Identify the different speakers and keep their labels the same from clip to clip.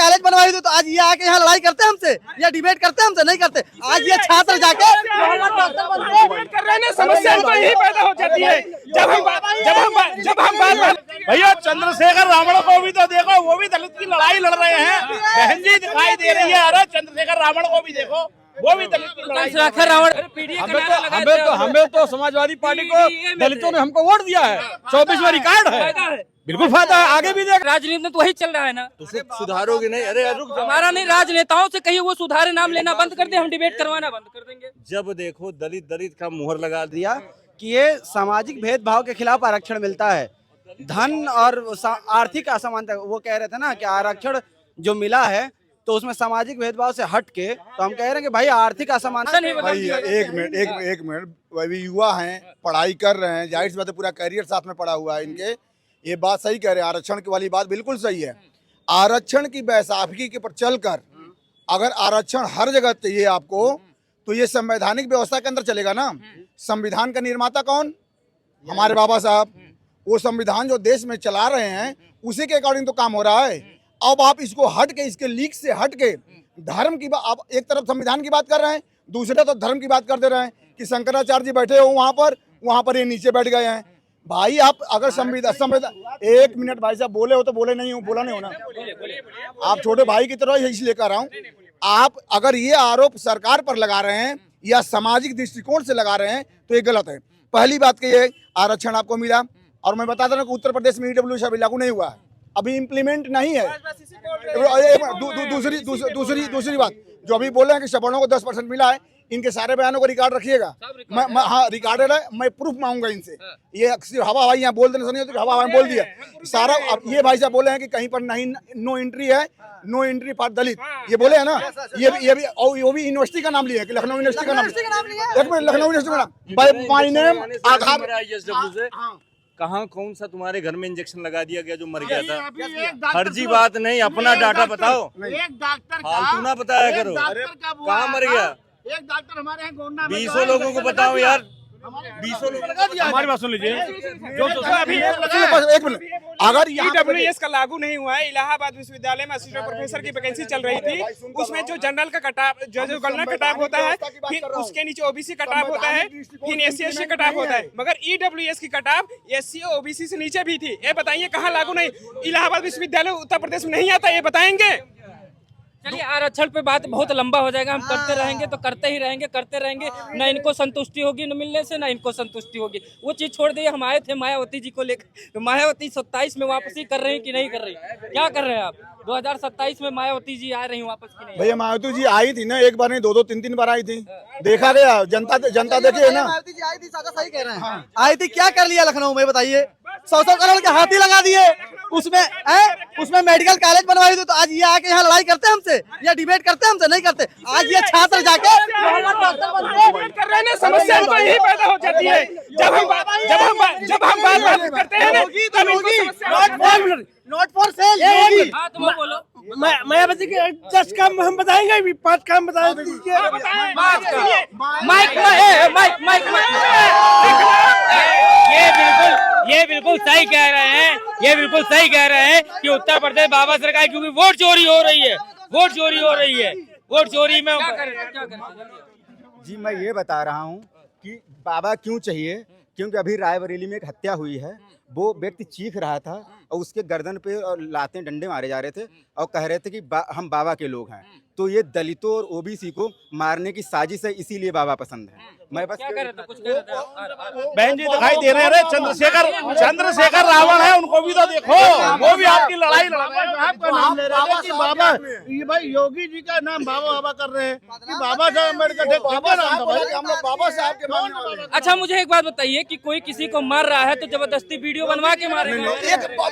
Speaker 1: College बनवाई थी तो आज ये आके यहाँ लड़ाई करते हैं हमसे या डिबेट करते हैं हमसे? नहीं करते। आज ये छात्र जाके
Speaker 2: कर रहे हैं, समस्या तो यही पैदा हो जाती है जब हम बात
Speaker 3: भैया चंद्रशेखर रावण को भी तो देखो, वो भी दलित की लड़ाई लड़ रहे हैं। बहन जी दिखाई दे रही है, अरे चंद्रशेखर रावण को भी देखो, वो भी दलित की लड़ाई।
Speaker 4: हमें तो समाजवादी पार्टी को दलितों ने हमको वोट दिया है, 24 में रिकॉर्ड है, बिल्कुल फायदा है। आगे भी देख,
Speaker 5: राजनीति में तो वही चल रहा है ना।
Speaker 4: तो सुधारोगे नहीं? अरे रुक जाओ।
Speaker 5: हमारा नहीं, राजनेताओं से कहिए वो सुधारे, नाम लेना बंद कर दे, हम डिबेट करवाना बंद कर देंगे।
Speaker 4: जब देखो दलित का मुहर लगा दिया
Speaker 1: कि ये सामाजिक भेदभाव के खिलाफ आरक्षण मिलता है, धन और आर्थिक असमानता। वो कह रहे थे ना कि आरक्षण जो मिला है तो उसमें सामाजिक भेदभाव से हट के, तो हम कह रहे हैं कि भाई आर्थिक असमानता।
Speaker 6: भाई एक मिनट अभी युवा हैं, पढ़ाई कर रहे हैं, जाहिर सी बात है पूरा करियर साथ में पड़ा हुआ है इनके। ये बात सही कह रहे हैं, आरक्षण की वाली बात बिल्कुल सही है। आरक्षण की बैसाखी के पर चलकर अगर आरक्षण हर जगह चाहिए आपको, तो ये संवैधानिक व्यवस्था के अंदर चलेगा ना। संविधान का निर्माता कौन? हमारे बाबा साहब। वो संविधान जो देश में चला रहे हैं उसी के अकॉर्डिंग तो काम हो रहा है। अब आप इसको हट के, इसके लीक से हट के धर्म की बात, आप एक तरफ संविधान की बात कर रहे हैं, दूसरे तरफ धर्म की बात कर दे रहे हैं कि शंकराचार्य जी बैठे हो वहाँ पर ये नीचे बैठ गए हैं। भाई आप अगर संविधान एक मिनट भाई साहब बोले हो तो बोला नहीं हो ना, आप छोटे भाई की तरह इसलिए लेकर आ रहा हूँ। आप अगर ये आरोप सरकार पर लगा रहे हैं या सामाजिक दृष्टिकोण से लगा रहे हैं तो ये गलत है। पहली बात कि ये आरक्षण आपको मिला, और मैं बता दें कि उत्तर प्रदेश में ईडब्ल्यूएस अभी लागू नहीं हुआ है, अभी इम्प्लीमेंट नहीं है। दूसरी बात जो अभी बोल रहे हैं कि सवर्णों को 10% मिला है, इनके सारे बयानों को रिकॉर्ड रखिएगा। मैं हाँ रिकॉर्डेड है, मैं प्रूफ मांगूंगा इनसे। ये हवा हवाई यहाँ बोल देने से नहीं होती, हवा हवाई बोल दिया सारा। अब ये भाई साहब बोले हैं कि कहीं पर नहीं, नो एंट्री है, नो एंट्री फॉर दलित, ये बोले है ना। ये भी वो भी यूनिवर्सिटी का नाम लिया है कि लखनऊ यूनिवर्सिटी का नाम। एक मिनट, लखनऊ यूनिवर्सिटी का नाम, माय नेम आधार।
Speaker 4: कहाँ कौन सा तुम्हारे घर में इंजेक्शन लगा दिया गया जो मर गया था? फर्जी बात नहीं, अपना डाटा बताओ, फालतू ना बताया करो। कहाँ मर गया?
Speaker 2: एक डॉक्टर हमारे यहाँ गोंडा में
Speaker 4: 20 लोगों को बताओ यार, 20 लोग लगा दिया।
Speaker 3: हमारी बात सुन लीजिए,
Speaker 6: एक मिनट, अगर
Speaker 2: ईडब्ल्यूएस का लागू नहीं हुआ है, इलाहाबाद विश्वविद्यालय में असिस्टेंट प्रोफेसर की वैकेंसी चल रही थी, उसमें जो जनरल का कटाव, जो गणना कटाव होता है, फिर उसके नीचे ओबीसी कटाव होता है, फिर SC/ST कटाव होता है, मगर ईडब्ल्यूएस की कटाव SC और OBC से नीचे भी थी। ये बताइए कहाँ लागू नहीं? इलाहाबाद विश्वविद्यालय उत्तर प्रदेश में नहीं आता, ये बताएंगे?
Speaker 5: चलिए, आरक्षण पे बात बहुत लंबा हो जाएगा, हम करते रहेंगे तो करते रहेंगे। न इनको संतुष्टि होगी न मिलने से, न इनको संतुष्टि होगी। वो चीज छोड़ दिए, हम आए थे मायावती जी को लेकर, तो मायावती 27 में वापसी कर रही कि नहीं कर रही? क्या कर रहे हैं आप? 2027 में मायावती जी आ रही वापस की नहीं?
Speaker 6: भैया मायावती जी आई थी ना, एक बार नहीं, 2-2 3-3 बार आई थी, देखा गया। जनता देखी है ना।
Speaker 1: मायावती जी आई थी, सादा सही कह रहे हैं। आई थी, क्या कर लिया लखनऊ में बताइए? 100 करोड़ के हाथी लगा दिए, उसमें मेडिकल कॉलेज बनवाई थी तो आज ये आके यहाँ लड़ाई करते हैं हमसे या डिबेट करते हैं हमसे? नहीं करते। आज ये छात्र जाके
Speaker 2: कर रहे हैं, समस्या तो यही पैदा हो जाती है जब हम बात करते हैं ना।
Speaker 1: Not for sale.
Speaker 5: मायावती के 10 काम हम बताएंगे, 5 काम बताएंगे। ये बिल्कुल सही कह रहे हैं कि उत्तर प्रदेश बाबा सरकार, क्योंकि वोट चोरी हो रही है। वोट चोरी में
Speaker 7: जी मैं ये बता रहा हूँ कि बाबा क्यों चाहिए, क्योंकि अभी रायबरेली में एक हत्या हुई है। वो व्यक्ति चीख रहा था और उसके गर्दन पे और लातें डंडे मारे जा रहे थे और कह रहे थे कि हम बाबा के लोग हैं। तो ये दलितों और OBC को मारने की साजिश है, इसीलिए बाबा पसंद है। मैं बस
Speaker 5: क्या कर रहे थे? कुछ कह रहे थे?
Speaker 3: बहन जी दिखाई दे रहे हैं, चंद्रशेखर रावण है, उनको भी तो देखो, वो भी आपकी लड़ाई लड़ रहे हैं।
Speaker 8: आपका नाम ले रहे हैं कि बाबा, ये भाई योगी जी का नाम बाबा कर रहे हैं कि बाबा साहब अम्बेडकर
Speaker 6: हम लोग बाबा साहब के मानने वाले हैं।
Speaker 5: अच्छा, मुझे एक बात बताइए कि कोई किसी को मार रहा है तो जबरदस्ती वीडियो बनवा के मारेगा?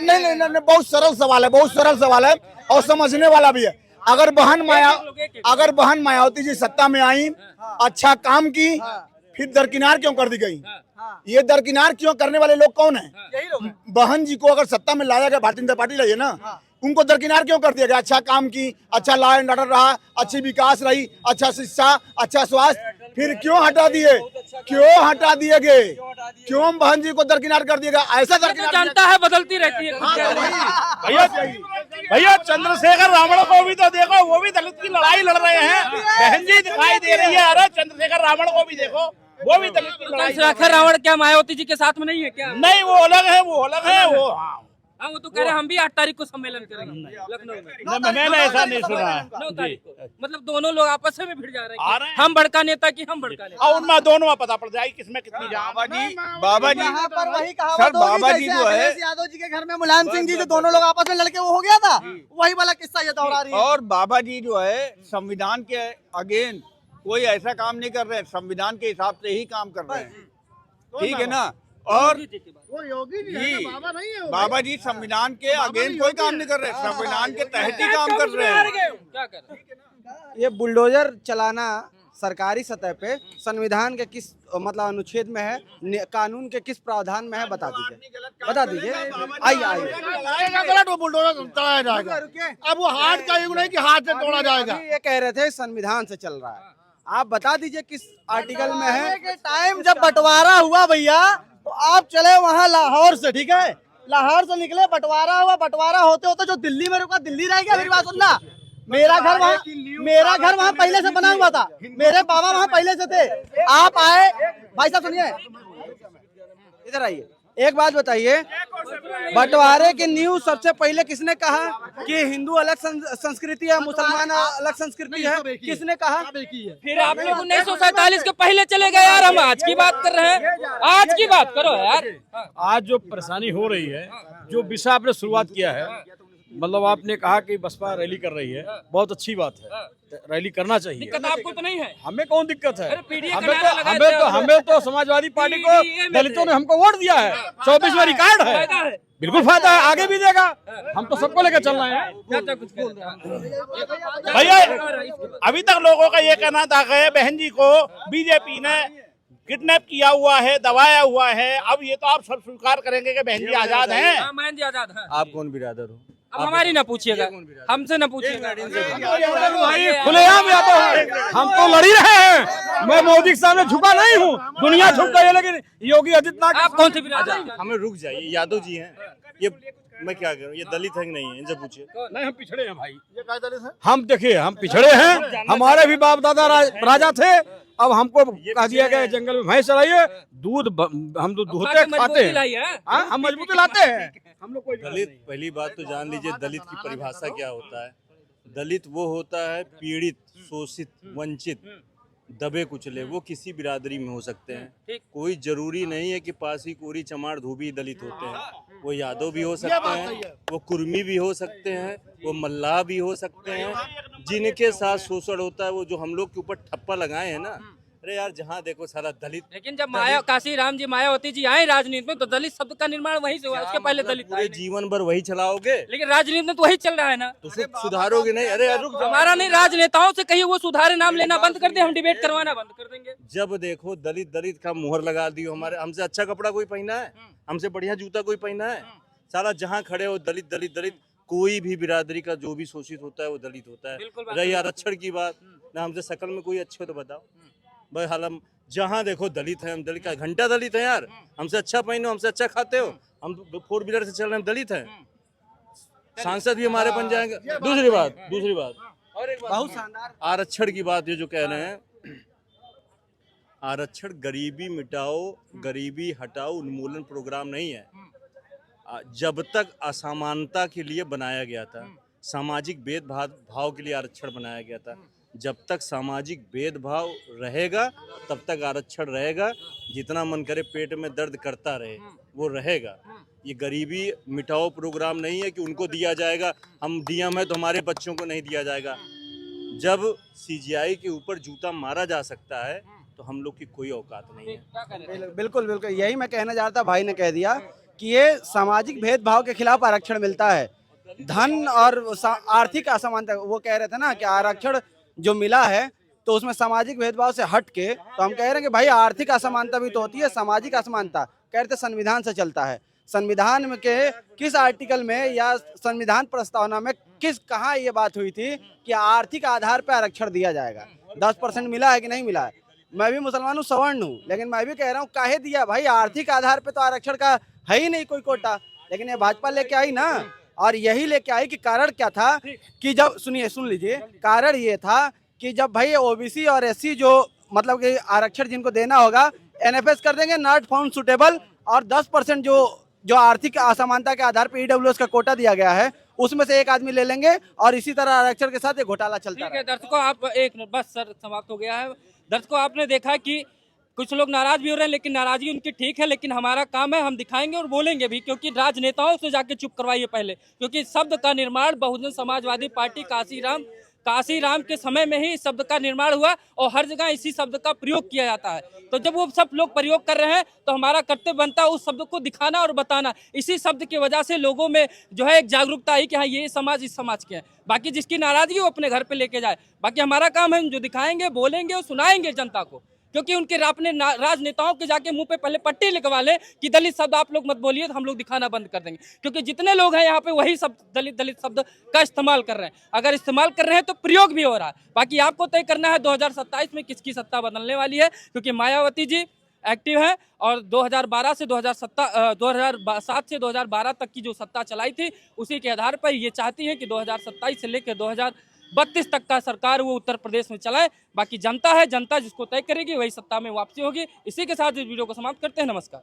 Speaker 6: नहीं, बहुत सरल सवाल है और समझने वाला भी है। अगर बहन मायावती जी सत्ता में आई, अच्छा काम की, फिर दरकिनार क्यों कर दी गई? ये दरकिनार क्यों करने वाले लोग कौन है? बहन जी को अगर सत्ता में लाया गया, भारतीय जनता पार्टी लाई है ना, उनको दरकिनार क्यों कर दिया गया? अच्छा काम की, अच्छा लॉ एंड ऑर्डर रहा, अच्छी विकास रही, अच्छा शिक्षा, अच्छा स्वास्थ्य, फिर क्यों हटा दिए? क्यों हटा दिए गए? क्यों बहन जी को दरकिनार कर दिया गया? ऐसा दरकिनार
Speaker 5: जानता है बदलती रहती है।
Speaker 3: भैया भैया चंद्रशेखर रावण को भी तो देखो, वो भी दलित की लड़ाई लड़ रहे हैं। बहन जी दिखाई दे रही है, अरे चंद्रशेखर रावण को भी देखो, वो भी दलित की लड़ाई।
Speaker 5: चंद्रशेखर रावण क्या मायावती जी के साथ में नहीं है क्या?
Speaker 3: नहीं, वो अलग है, वो अलग है। वो
Speaker 5: हाँ, वो तो कह रहे हैं हम भी 8 तारीख को सम्मेलन करेंगे लखनऊ में।
Speaker 3: मैंने ऐसा नहीं सुना।
Speaker 5: 9 तारीख को मतलब दोनों लोग आपस में भिड़ जा रहे
Speaker 3: आ
Speaker 5: हैं
Speaker 3: रहे हैं।
Speaker 5: हम बड़का नेता की हम बड़का नेता।
Speaker 3: और उनमें दोनों में पता पड़ जाएगी किसमें कितनी जान।
Speaker 7: बाबा जी
Speaker 1: यहाँ पर वही
Speaker 7: सर,
Speaker 1: कहावत होगी
Speaker 7: बाबा जी
Speaker 1: जैसे
Speaker 7: जो है-
Speaker 1: अखिलेश यादव जी के घर में मुलायम सिंह जी जो दोनों लोग आपस में लड़के वो हो गया था, वही वाला किस्सा ये दोहरा रही है।
Speaker 7: और बाबा जी जो है संविधान के अगेन कोई ऐसा काम नहीं कर रहे हैं, संविधान के हिसाब से ही काम कर रहे हैं, ठीक है ना। और
Speaker 8: वो योगी जी है
Speaker 7: जी
Speaker 8: ना, बाबा नहीं है वो।
Speaker 7: बाबा जी संविधान के अगेन कोई काम नहीं कर रहे, संविधान के तहत ही काम कर रहे हैं।
Speaker 5: क्या कर रहे हैं?
Speaker 9: ये बुलडोजर चलाना सरकारी सतह पे संविधान के किस मतलब अनुच्छेद में है, कानून के किस प्रावधान में है, बता दीजिए आइए
Speaker 8: चलाएगा गलत, वो बुलडोजर चलाया जाएगा। अब वो हाथ का युग नहीं कि हाथ से तोड़ा जाएगा।
Speaker 9: अभी ये कह रहे थे संविधान से चल रहा है, आप बता दीजिए किस आर्टिकल में है।
Speaker 1: के टाइम जब बंटवारा हुआ भैया तो आप चले वहाँ लाहौर से, ठीक है, लाहौर से निकले, बंटवारा हुआ, बंटवारा होते होते जो दिल्ली में रुका, दिल्ली रह गया। मेरी बात सुनना, मेरा घर वहाँ पहले से बना हुआ था, मेरे बाबा वहाँ पहले से थे। आप आए भाई साहब, सुनिए
Speaker 9: इधर आइए, एक बात बताइए, बंटवारे की न्यूज सबसे पहले किसने कहा कि हिंदू अलग संस्कृति है, मुसलमान अलग संस्कृति है? किसने कहा?
Speaker 5: फिर आप लोग 1947 के पहले चले गए यार। हम आज की बात कर रहे हैं, आज की बात करो यार।
Speaker 10: आज जो परेशानी हो रही है, जो विषय आपने शुरुआत किया है, मतलब आपने कहा कि बसपा रैली कर रही है, बहुत अच्छी बात है, रैली करना चाहिए।
Speaker 5: दिक्कत आपको तो नहीं है?
Speaker 10: हमें कौन दिक्कत है?
Speaker 5: अरे पीडीए का नारा लगाए थे।
Speaker 10: हमें तो समाजवादी पार्टी को दलितों ने हमको वोट दिया है, 24 में रिकॉर्ड है,
Speaker 5: फायदा है।
Speaker 10: बिल्कुल फायदा है, आगे भी देगा। हम तो सबको लेकर चल रहे हैं।
Speaker 5: चाचा कुछ कह रहे हैं।
Speaker 3: भैया अभी तक लोगों का ये कहना था कि बहन जी को बीजेपी ने किडनैप किया हुआ है, दबाया हुआ है। अब ये तो आप सब स्वीकार करेंगे कि बहन जी आजाद हैं।
Speaker 5: हाँ, बहन जी आजाद है।
Speaker 4: आप कौन बिरादर हो?
Speaker 5: अब हमारी ना पूछिएगा, हमसे ना पूछिएगा।
Speaker 10: खुलेआम या तो हम तो लड़ ही रहे हैं, मैं मोदी के सामने झुका नहीं हूँ, दुनिया झुक गई है, लेकिन योगी आदित्यनाथ।
Speaker 5: आप कौन से बिरादर?
Speaker 4: हमें रुक जाइए, यादव जी हैं ये, मैं क्या करूं, ये दलित है कि नहीं है, इनसे पूछिए।
Speaker 10: नहीं, हम पिछड़े हैं भाई, हम देखिए हम पिछड़े हैं, हमारे भी बाप दादा राजा थे। अब हमको कह दिया गया जंगल में भैंस चराइए, दूध हम तो दूधते खाते हैं, हम मजबूती लाते हैं। हम लोग कोई
Speaker 4: दलित, पहली बात तो जान लीजिए दलित की परिभाषा क्या होता है। दलित वो होता है पीड़ित, शोषित, वंचित, दबे कुचले। वो किसी बिरादरी में हो सकते हैं, कोई जरूरी नहीं है कि पासी, कोरी, चमार, धोबी दलित होते हैं। वो यादव भी हो सकते हैं, वो कुर्मी भी हो सकते हैं, वो मल्लाह भी हो सकते हैं। जिनके साथ शोषण होता है, वो जो हम लोग के ऊपर ठप्पा लगाए हैं ना, अरे यार जहाँ देखो सारा दलित।
Speaker 5: लेकिन जब काशी राम जी, मायावती जी आए राजनीति में तो दलित शब्द का निर्माण वहीं से हुआ, उसके पहले दलित
Speaker 4: पूरे जीवन भर वही चलाओगे,
Speaker 5: लेकिन राजनीति में तो वही चल रहा है ना।
Speaker 4: तो सुधारोगे नहीं? अरे रुक जाओ,
Speaker 5: हमारा नहीं, राजनेताओं से कहिए वो सुधारे, नाम लेना बंद कर दे, हम डिबेट करवाना बंद कर देंगे।
Speaker 4: जब देखो दलित दलित का मुहर लगा दियो। हमारे हमसे अच्छा कपड़ा कोई पहना है, हमसे बढ़िया जूता कोई पहना है? सारा जहाँ खड़े हो दलित दलित दलित। कोई भी बिरादरी का जो भी शोषित होता है वो दलित होता है। रही आरक्षण की बात, ना हमसे शकल में कोई अच्छे हो तो बताओ भाई। हाल हम जहाँ देखो दलित है, हम दलित का घंटा दलित है यार। हमसे अच्छा पहनो, हमसे अच्छा खाते हो, हम 4 व्हीलर से चल रहे हैं, हम दलित हैं। सांसद भी हमारे बन जाएंगे। दूसरी बात
Speaker 9: बहुत शानदार
Speaker 4: आरक्षण की बात, ये जो कह रहे हैं, आरक्षण गरीबी मिटाओ, गरीबी हटाओ उन्मूलन प्रोग्राम नहीं है। जब तक असमानता के लिए बनाया गया था, सामाजिक भेदभाव के लिए आरक्षण बनाया गया था। जब तक सामाजिक भेदभाव रहेगा तब तक आरक्षण रहेगा। जितना मन करे पेट में दर्द करता रहे वो रहेगा। ये गरीबी मिटाओ प्रोग्राम नहीं है कि उनको दिया जाएगा, हम डीएम है तो हमारे बच्चों को नहीं दिया जाएगा। जब सीजीआई के ऊपर जूता मारा जा सकता है तो हम लोग की कोई औकात नहीं है।
Speaker 9: बिल्कुल बिल्कुल, यही मैं कहना चाह रहा था, भाई ने कह दिया कि ये सामाजिक भेदभाव के खिलाफ आरक्षण मिलता है। धन और आर्थिक असमानता, वो कह रहे थे ना कि आरक्षण जो मिला है तो उसमें सामाजिक भेदभाव से हट के, तो हम कह रहे हैं कि भाई आर्थिक असमानता भी तो होती है, सामाजिक असमानता कह रहे थे संविधान से चलता है। संविधान में के किस आर्टिकल में या संविधान प्रस्तावना में कहाँ ये बात हुई थी कि आर्थिक आधार पर आरक्षण दिया जाएगा? 10% मिला है कि नहीं मिला है? मैं भी मुसलमान हूँ, सवर्ण हूँ, लेकिन मैं भी कह रहा हूँ काहे दिया भाई? आर्थिक आधार पे तो आरक्षण का है ही नहीं कोई कोटा, लेकिन ये भाजपा लेके आई ना, और यही लेके आई कि कारण क्या था कि जब सुन लीजिए, कारण ये था कि जब भाई ओबीसी और एससी जो मतलब कि आरक्षण जिनको देना होगा एनएफएस कर देंगे, नॉट फाउंड सुटेबल, और 10% जो आर्थिक असमानता के आधार पर ईडब्ल्यूएस का कोटा दिया गया है उसमें से एक आदमी ले लेंगे, और इसी तरह आरक्षण के साथ ये घोटाला चलता है।
Speaker 5: दर्शकों आप एक मिनट बस सर, समाप्त हो गया है। दर्शकों आपने देखा कि कुछ लोग नाराज भी हो रहे हैं, लेकिन नाराजगी उनकी ठीक है, लेकिन हमारा काम है हम दिखाएंगे और बोलेंगे भी, क्योंकि राजनेताओं से जाके चुप करवाइए पहले, क्योंकि शब्द का निर्माण बहुजन समाजवादी पार्टी काशीराम के समय में ही इस शब्द का निर्माण हुआ और हर जगह इसी शब्द का प्रयोग किया जाता है। तो जब वो सब लोग प्रयोग कर रहे हैं तो हमारा कर्तव्य बनता है उस शब्द को दिखाना और बताना। इसी शब्द की वजह से लोगों में जो है एक जागरूकता आई कि हाँ ये समाज इस समाज के हैं। बाकी जिसकी नाराजगी वो अपने घर पे लेके जाए, बाकी हमारा काम है हम जो दिखाएंगे, बोलेंगे और सुनाएंगे जनता को, क्योंकि उनके अपने राजनेताओं के जाके मुंह पे पहले पट्टी लिखवा ले कि दलित शब्द आप लोग मत बोलिए, तो हम लोग दिखाना बंद कर देंगे, क्योंकि जितने लोग हैं यहाँ पे वही सब दलित शब्द का इस्तेमाल कर रहे हैं। अगर इस्तेमाल कर रहे हैं तो प्रयोग भी हो रहा है। बाकी आपको तय करना है 2027 में किसकी सत्ता बदलने वाली है, क्योंकि मायावती जी एक्टिव है और 2007 से 2012 तक की जो सत्ता चलाई थी उसी के आधार पर ये चाहती है कि 2027 से लेकर 2032 तक का सरकार वो उत्तर प्रदेश में चलाए। बाकी जनता है, जनता जिसको तय करेगी वही सत्ता में वापसी होगी। इसी के साथ इस वीडियो को समाप्त करते हैं। नमस्कार।